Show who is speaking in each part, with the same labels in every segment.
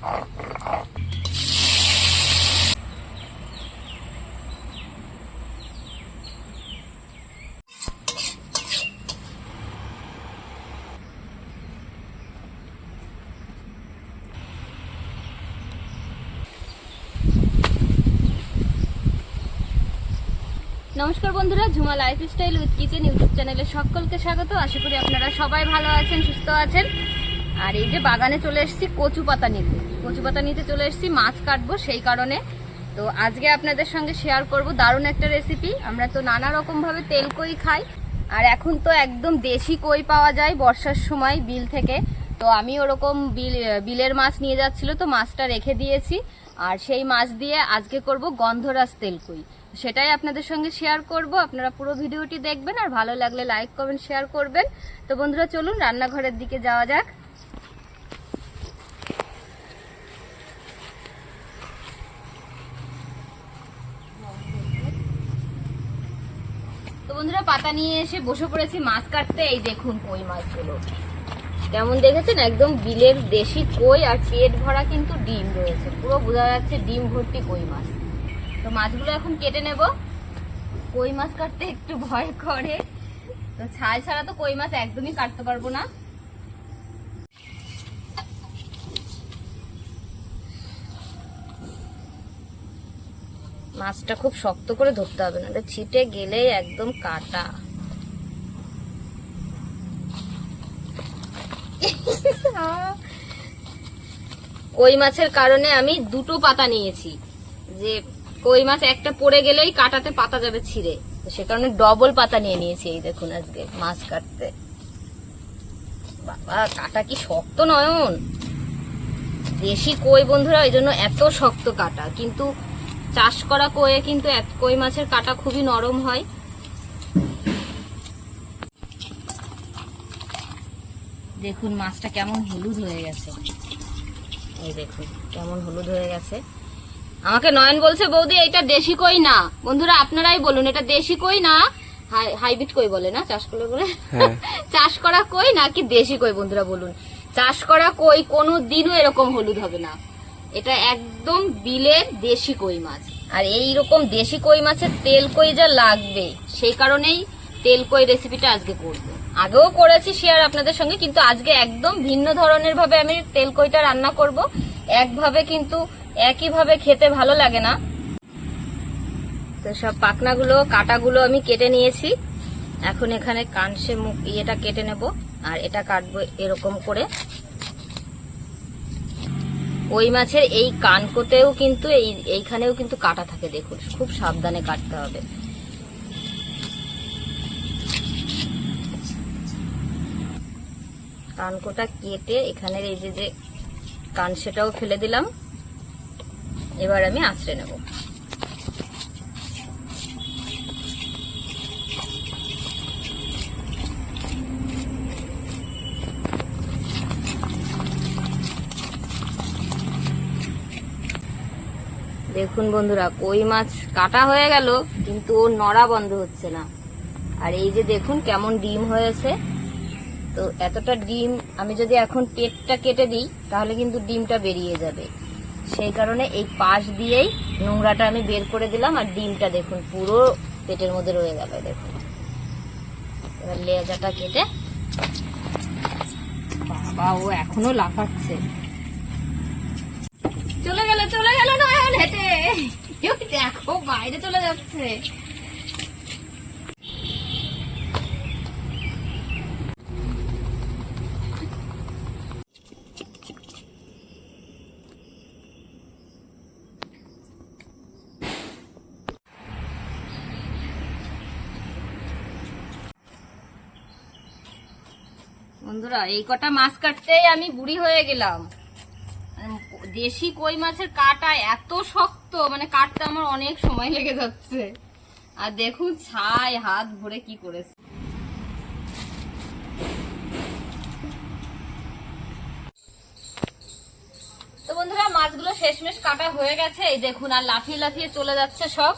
Speaker 1: নমস্কার বন্ধুরা, Jhuma lifestyle with kitchen YouTube চ্যানেলে সকলকে স্বাগত। আশা করি আপনারা সবাই ভালো আছেন, সুস্থ আছেন। আর এই যে বাগানে চলে এসেছি কচু পাতা নিতে চলে এসেছি, মাছ কাটবো সেই কারণে। তো আজকে আপনাদের সঙ্গে শেয়ার করব দারুণ একটা রেসিপি। আমরা তো নানা রকম ভাবে তেল কই খাই, আর এখন তো একদম দেশি কই পাওয়া যায় বর্ষার সময় বিল থেকে। তো আমি ওরকম বিলের মাছ নিয়ে যাচ্ছিল, তো মাছটা রেখে দিয়েছি। আর সেই মাছ দিয়ে আজকে করব গন্ধরাজ তেল কই, সেটাই আপনাদের সঙ্গে শেয়ার করব। আপনারা পুরো ভিডিওটি দেখবেন, আর ভালো লাগলে লাইক কমেন্ট শেয়ার করবেন। তো বন্ধুরা চলুন রান্নাঘরের দিকে যাওয়া যাক। তো বন্ধুরা পাতা নিয়ে এসে বসে পড়েছি মাছ কাটতে। এই দেখুন কই মাছগুলো কেমন দেখেছেন, একদম বিলের দেশি কই, আর পেট ভরা কিন্তু ডিম রয়েছে, পুরো বোঝা যাচ্ছে ডিম ভর্তি কই মাছ। তো মাছগুলো এখন কেটে নেব। কই মাছ কাটতে একটু ভয় করে, তো ছাল ছাড়া তো কই মাছ একদমই কাটতে পারবো না। মাছটা খুব শক্ত করে ধরতে হবে, না ছিটে গেলে একদম কাটা। কই মাছের কারণে আমি দুটো পাতা নিয়েছি, যে কই মাছ একটা পড়ে গেলেই কাটাতে পাতা যাবে ছিঁড়ে, সে কারণে ডবল পাতা নিয়ে নিয়েছি। এই দেখুন আজকে মাছ কাটতে, বাবা কাটা কি শক্ত নয়ন, দেশি কই বন্ধুরা, ওই জন্য এত শক্ত কাটা। কিন্তু চাষ করা কইয়ে কিন্তু কই মাছের কাটা খুবই নরম হয়। দেখুন মাছটা কেমন হলুদ হয়ে গেছে, এই দেখুন কেমন হলুদ হয়ে গেছে। আমাকে নয়ন বলছে বৌদি এটা দেশি কই না। বন্ধুরা আপনারাই বলুন, এটা দেশি কই না হাইব্রিড কই বলে না চাষ করলে বলে, চাষ করা কই নাকি দেশি কই? বন্ধুরা বলুন, চাষ করা কই কোনো দিনও এরকম হলুদ হবে না, এটা একদম বিলের দেশি কই মাছ। আর এইরকম দেশি কই মাছের তেল কই যা লাগবে, সেই কারণেই তেল কই রেসিপিটা আজকে করবো। আগেও করেছি শেয়ার আপনাদের সঙ্গে, কিন্তু আজকে একদম ভিন্ন ধরনের ভাবে আমি তেল কইটা রান্না করব। একভাবে কিন্তু একইভাবে খেতে ভালো লাগে না। তো সব পাখনাগুলো কাটাগুলো আমি কেটে নিয়েছি। এখন এখানে কানসে মুখ ইয়েটা কেটে নেব, আর এটা কাটবো এরকম করে। কই মাছের এই কানকোতেও কিন্তু এইখানেও কিন্তু কাটা থাকে, দেখুন খুব সাবধানে কাটতে হবে। কানকোটা কেটে এখানের এই যে কানসেটাও ফেলে দিলাম। এবার আমি আঁচড়ে নেব। দেখুন বন্ধুরা কই মাছ কাটা হয়ে গেল, কিন্তু ওর নড়া বন্ধ হচ্ছে না। আর এই যে দেখুন কেমন ডিম হয়েছে। তো এতটা ডিম আমি যদি এখন পেটটা কেটে দিই তাহলে কিন্তু ডিমটা বেরিয়ে যাবে, সেই কারণে এই পাশ দিয়েই নোংরাটা আমি বের করে দিলাম। আর ডিমটা দেখুন পুরো পেটের মধ্যে রয়ে গেল, দেখুন। এবার লেজাটা কেটে, বাবা ও এখনো লাফাচ্ছে, চলে গেল নয়ন হেঁটে, দেখো বাইরে চলে যাচ্ছে। বন্ধুরা এই কটা মাছ কাটতেই আমি বুড়ি হয়ে গেলাম। দেশি কই মাছের কাটা এত শক্ত, মানে কাটতে আমার অনেক সময় লেগে যাচ্ছে। আর দেখুন ছাই হাত ভরে কি করেছে। তো বন্ধুরা মাছগুলো শেষমেশ কাটা হয়ে গেছে, এই দেখুন, আর লাফিয়ে লাফিয়ে চলে যাচ্ছে সব।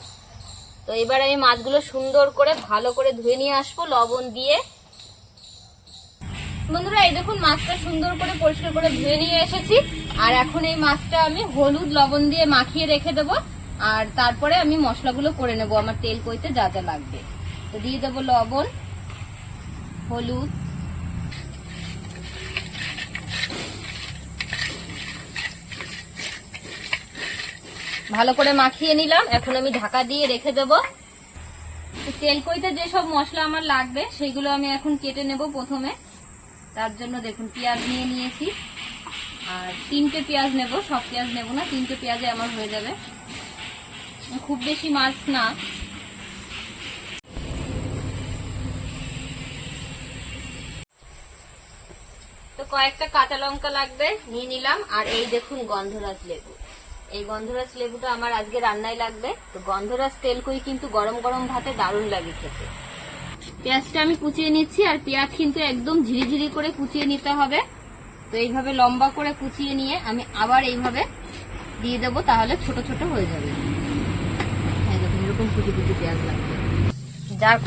Speaker 1: তো এবার আমি মাছগুলো সুন্দর করে ভালো করে ধুয়ে নিয়ে আসবো লবণ দিয়ে। বন্ধুরা এই দেখুন মাছটা সুন্দর করে পরিষ্কার করে ধুয়ে নিয়ে এসেছি। আর এখন এই মাছটা আমি হলুদ লবণ দিয়ে মাখিয়ে রেখে দেবো। আর তারপরে আমি মশলাগুলো করে নেব আমার তেল কইতে যা যা লাগবে। তো দিয়ে দেবো লবণ, হলুদ, ভালো করে মাখিয়ে নিলাম। এখন আমি ঢাকা দিয়ে রেখে দেব। তেল কইতে যেসব মশলা আমার লাগবে সেগুলো আমি এখন কেটে নেব। প্রথমে তার জন্য দেখুন পেঁয়াজ নিয়ে নিয়েছি, আর 3টে পেঁয়াজ নেব, সব পেঁয়াজ নেব না, 3টে পেঁয়াজে আমার হয়ে যাবে, খুব বেশি মাছ না। তো কয়েকটা কাঁচা লঙ্কা লাগবে, নিয়ে নিলাম। আর এই দেখুন গন্ধরাজ লেবু, এই গন্ধরাজ লেবুটা আমার আজকে রান্নায় লাগবে। তো গন্ধরাজ তেল কই কিন্তু গরম গরম ভাতে দারুণ লাগে খেতে। পেঁয়াজটা আমি কুচিয়ে নিচ্ছি, আর পেঁয়াজ কিন্তু একদম ঝিরিঝিরি করে কুচিয়ে নিতে হবে। তো এইভাবে লম্বা করে কুচিয়ে নিয়ে আমি আবার এইভাবে দিয়ে দেবো, তাহলে ছোট ছোট হয়ে যাবে। হ্যাঁ দেখুন এরকম কুচি কুচি পেঁয়াজ লাগবে। যার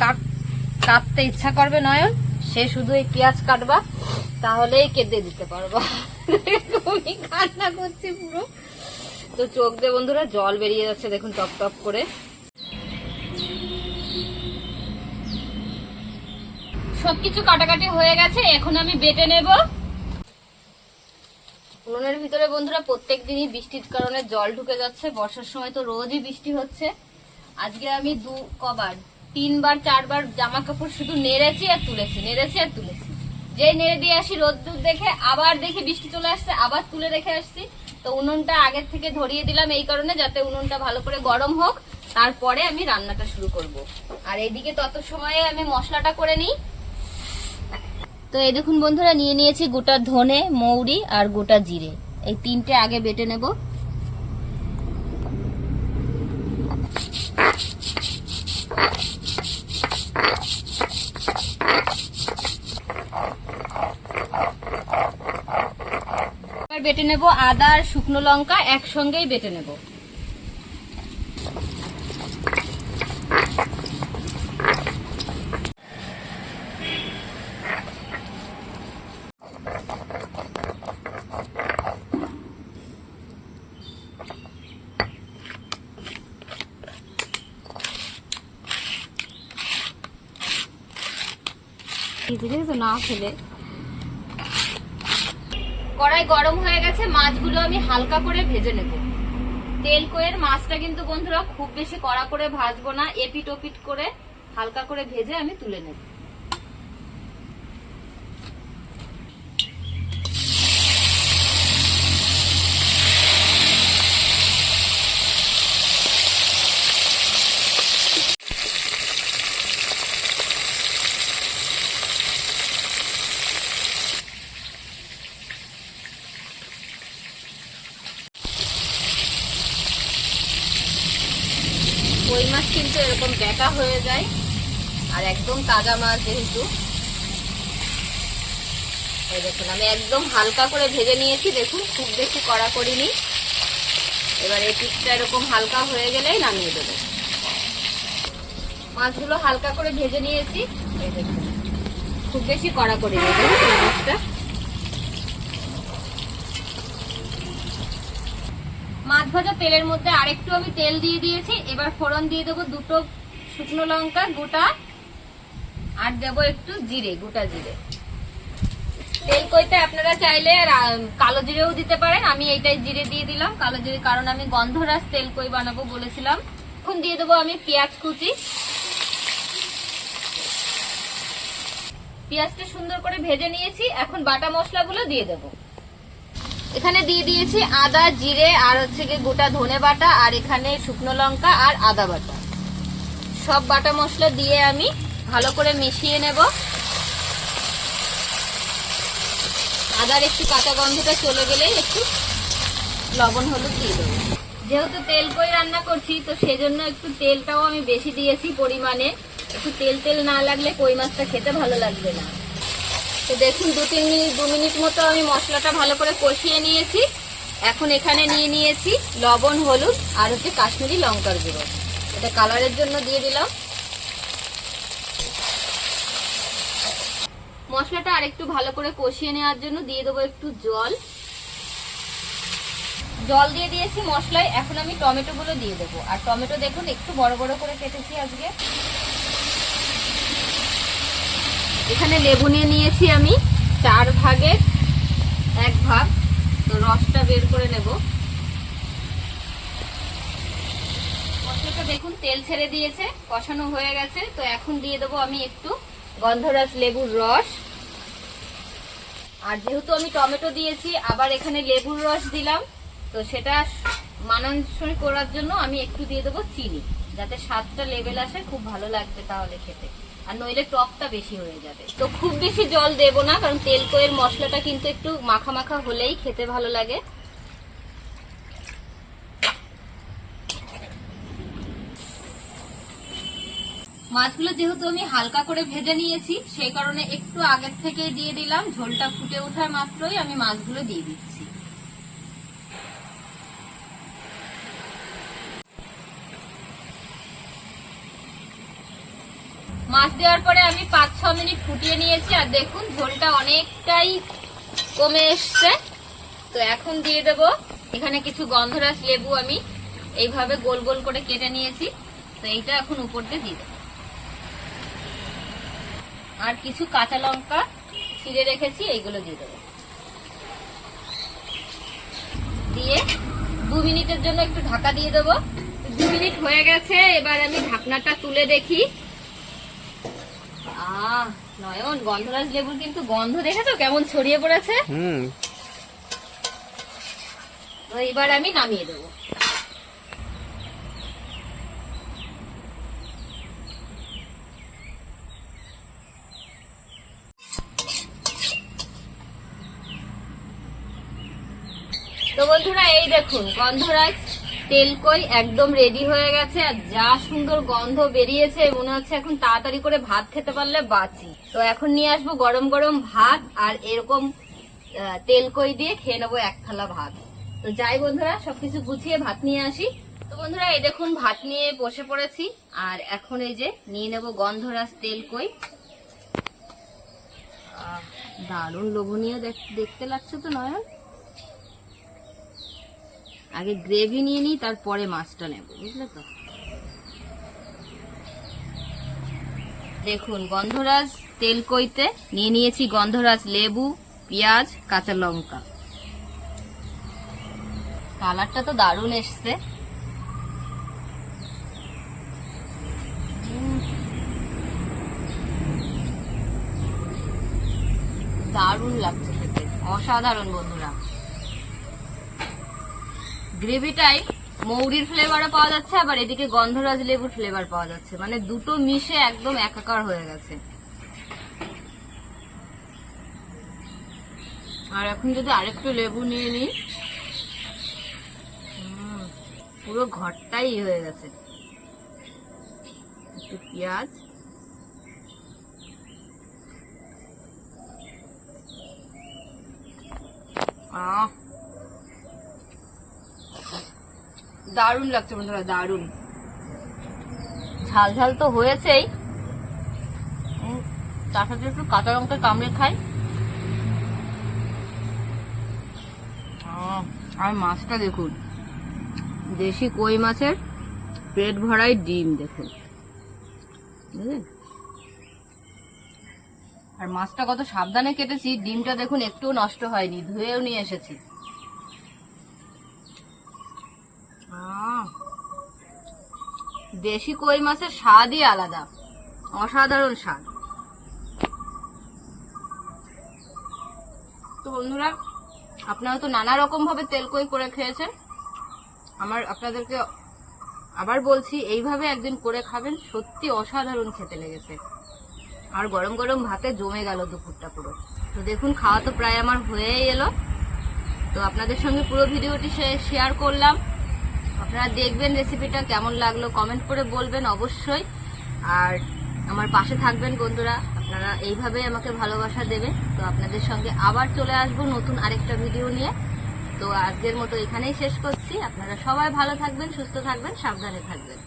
Speaker 1: কাটতে ইচ্ছা করবে নয়ন, সে শুধু এই পেঁয়াজ কাটবা, তাহলেই কেটে দিতে পারবো। আমি কান্না করছি পুরো, তো চোখ দিয়ে বন্ধুরা জল বেরিয়ে যাচ্ছে দেখুন টপ টপ করে। সবকিছু কাটাকাটি হয়ে গেছে, এখন আমি বেটে নেব। উনুনের ভিতরে বন্ধুরা প্রত্যেক দিনই বৃষ্টির কারণে জল ঢুকে যাচ্ছে। বর্ষার সময় তো রোজই বৃষ্টি হচ্ছে। আজকে আমি 3বার 4বার জামা কাপড় শুধু নেড়েছি আর তুলেছি, নেড়েছি আর তুলেছি। যেই নেড়ে দিয়ে আসি রোদ্দুর দেখে, আবার দেখি বৃষ্টি চলে আসছে, আবার তুলে রেখে আসছি। তো উনুনটা আগের থেকে ধরিয়ে দিলাম এই কারণে, যাতে উনুনটা ভালো করে গরম হোক, তারপরে আমি রান্নাটা শুরু করব। আর এইদিকে তত সময়ে আমি মশলাটা করে নিই। তো এই দেখুন বন্ধুরা নিয়ে নিয়েছি গোটা ধনে, মৌরি আর গোটা জিরে, এই 3টে আগে বেটে নেব। বেটে নেব আদা আর শুকনো লঙ্কা একসঙ্গেই বেটে নেব। না ফেলে কড়াই গরম হয়ে গেছে, মাছগুলো আমি হালকা করে ভেজে নেব। তেল কইয়ের মাছটা কিন্তু বন্ধুরা খুব বেশি কড়া করে ভাজবো না, এপিট ওপিট করে হালকা করে ভেজে আমি তুলে নেব। কই মাছ কিন্তু এরকম ব্যাটা হয়ে যায়, আর একদম তাজা মাছ যেহেতু। এই দেখুন আমি একদম হালকা করে ভেজে নিয়েছি, দেখুন খুব বেশি কড়া করিনি। এবার এই পিঠটা এরকম হালকা হয়ে গেলেই নামিয়ে দেবো। মাছগুলো হালকা করে ভেজে নিয়েছি, এই দেখুন খুব বেশি কড়া করিনি মাছটা। মাছ ভাজা তেলের মধ্যে আরেকটু আমি তেল দিয়ে দিয়েছি। এবার ফোড়ন দিয়ে দেবো 2টো শুকনো লঙ্কা গোটা, আর দেবো একটু জিরে, গোটা জিরে। তেল কইতে আপনারা চাইলে কালো জিরেও দিতে পারেন, আমি এইটাই জিরে দিয়ে দিলাম, কালো জিরে, কারণ আমি গন্ধরাজ তেল কই বানাবো বলেছিলাম। এখন দিয়ে দেবো আমি পেঁয়াজ কুচি। পেঁয়াজটা সুন্দর করে ভেজে নিয়েছি, এখন বাটা মশলাগুলো দিয়ে দেবো। এখানে দিয়ে দিয়েছি আদা, জিরে, আর হচ্ছে গিয়ে গোটা ধনে বাটা, আর এখানে শুকনো লঙ্কা আর আদা বাটা। সব বাটা মশলা দিয়ে আমি ভালো করে মিশিয়ে নেব। আদার একটু কাঁচা গন্ধটা চলে গেলেই একটু লবণ হলুদ দিয়ে দেবো। যেহেতু তেল কই রান্না করছি, তো সেজন্য একটু তেলটাও আমি বেশি দিয়েছি পরিমাণে। একটু তেল তেল না লাগলে কই মাছটা খেতে ভালো লাগবে না। তো দেখুন 2 মিনিট মতো আমি মশলাটা ভালো করে কষিয়ে নিয়েছি। এখন এখানে নিয়ে নিয়েছি লবণ, হলুদ আর হচ্ছে কাশ্মীরি লঙ্কার গুঁড়ো, এটা কালারের জন্য দিয়ে দিলাম। মশলাটা আরেকটু ভালো করে কষিয়ে নেওয়ার জন্য দিয়ে দেবো একটু জল। জল দিয়ে দিয়েছি মশলায়। এখন আমি টমেটো গুলো দিয়ে দেবো। আর টমেটো দেখুন একটু বড় বড় করে কেটেছি আজকে। এখানে লেবু নিয়ে নিয়েছি আমি 4 ভাগের 1 ভাগ। তো রসটা বের করে নেব। মশলাটা দেখুন তেল ছেড়ে দিয়েছে, কষানো হয়ে গেছে। তো এখন দিয়ে দেবো আমি একটু গন্ধরাজ লেবুর রস। আর যেহেতু আমি টমেটো দিয়েছি, আবার এখানে লেবুর রস দিলাম, তো সেটা মানানসই করার জন্য আমি একটু দিয়ে দেবো চিনি, যাতে স্বাদটা লেভেল আসে। খুব ভালো লাগবে তাহলে খেতে, আর নইলে টকটা বেশি হয়ে যাবে। তো খুব বেশি জল দেব না, কারণ তেলকইয়ের মশলাটা কিন্তু একটু মাখা মাখা হলেই খেতে ভালো লাগে। মাছগুলো যেহেতু আমি হালকা করে ভেজে নিয়েছি, সেই কারণে একটু আগের থেকেই দিয়ে দিলাম। ঝোলটা ফুটে ওঠার মাত্রই আমি মাছগুলো দিয়ে দিচ্ছি। মাছ দেওয়ার পরে আমি 5-6 মিনিট ফুটিয়ে নিয়েছি। আর দেখুন ঝোলটা অনেকটাই কমে এসছে। তো এখন দিয়ে দেব এখানে কিছু গন্ধরাজ লেবু আমি এইভাবে গোল গোল করে কেটে নিয়েছি। তো এইটা এখন উপর দিয়ে দিয়ে দেব। আর কিছু কাঁচা লঙ্কা ছিঁড়ে রেখেছি, এইগুলো দিয়ে দেব। দিয়ে 2 মিনিটের জন্য একটু ঢাকা দিয়ে দেবো। 2 মিনিট হয়ে গেছে। এবার আমি ঢাকনাটা তুলে দেখি। নয়ন, গন্ধরাজ লেবুর কিন্তু গন্ধ দেখেছো কেমন ছড়িয়ে পড়েছে। তো এবার আমি নামিয়ে দেবো। তো বন্ধুরা এই দেখুন গন্ধরাজ তেলকই একদম রেডি হয়ে গেছে। আর যা সুন্দর গন্ধ বেরিয়েছে, মনে হচ্ছে এখন তাড়াতাড়ি করে ভাত খেতে পারলে বাঁচি। তো এখন নিয়ে আসবো গরম গরম ভাত, আর এরকম তেলকই দিয়ে খেয়ে নেবো 1 থালা ভাত। তো যাই বন্ধুরা, সবকিছু গুছিয়ে ভাত নিয়ে আসি। তো বন্ধুরা এই দেখুন ভাত নিয়ে বসে পড়েছি। আর এখন এই যে নিয়ে নেবো গন্ধরাজ তেলকই। দারুণ লোভনীয় দেখতে লাগছে তো নয়ন। আগে গ্রেভি নিয়ে নিই, তারপরে মাছটা নেব, বুঝলে তো। দেখুন গন্ধরাজ তেলকইতে নিয়ে নিয়েছি গন্ধরাজ লেবু, পেঁয়াজ, কাঁচা লঙ্কা। কালারটা তো দারুণ এসছে। দারুণ লাগছে খেতে, অসাধারণ বন্ধুরা। গ্রেভিটাই মৌরির ফ্লেভারও পাওয়া যাচ্ছে, আবার এদিকে গন্ধরাজ লেবুর ফ্লেভার পাওয়া যাচ্ছে, মানে দুটো মিশে একদম একাকার হয়ে গেছে। আর এখন যদি আরেকটু লেবু নিয়ে নিই, পুরো ঘরটাই হয়ে গেছে। একটু পেঁয়াজ, দারুণ লাগছে বন্ধুরা, দারুণ। ঝাল ঝাল তো হয়েছেই, তার সাথে একটু কাঁচা লঙ্কা কামড়ে খাই। আর মাছটা দেখুন, দেশি কই মাছের পেট ভরাই ডিম দেখুন, বুঝলেন। আর মাছটা কত সাবধানে কেটেছি, ডিমটা দেখুন একটু নষ্ট হয়নি, ধুয়েও নিয়ে এসেছি। দেশি কই মাছের স্বাদই আলাদা, অসাধারণ স্বাদ। তো বন্ধুরা আপনারা তো নানা রকম ভাবে তেলকই করে খেয়েছেন। আপনাদেরকে আবার বলছি, এইভাবে একদিন করে খাবেন, সত্যি অসাধারণ খেতে লেগেছে। আর গরম গরম ভাতে জমে গেল দুপুরটা পুরো। তো দেখুন খাওয়া তো প্রায় আমার হয়েই এলো। তো আপনাদের সঙ্গে পুরো ভিডিওটি শেয়ার করলাম। আপনারা দেখবেন রেসিপিটা কেমন লাগলো, কমেন্ট করে বলবেন অবশ্যই। আর আমার পাশে থাকবেন বন্ধুরা, আপনারা এইভাবেই আমাকে ভালোবাসা দেবেন। তো আপনাদের সঙ্গে আবার চলে আসবো নতুন আরেকটা ভিডিও নিয়ে। তো আজকের মতো এখানেই শেষ করছি। আপনারা সবাই ভালো থাকবেন, সুস্থ থাকবেন, সাবধানে থাকবেন।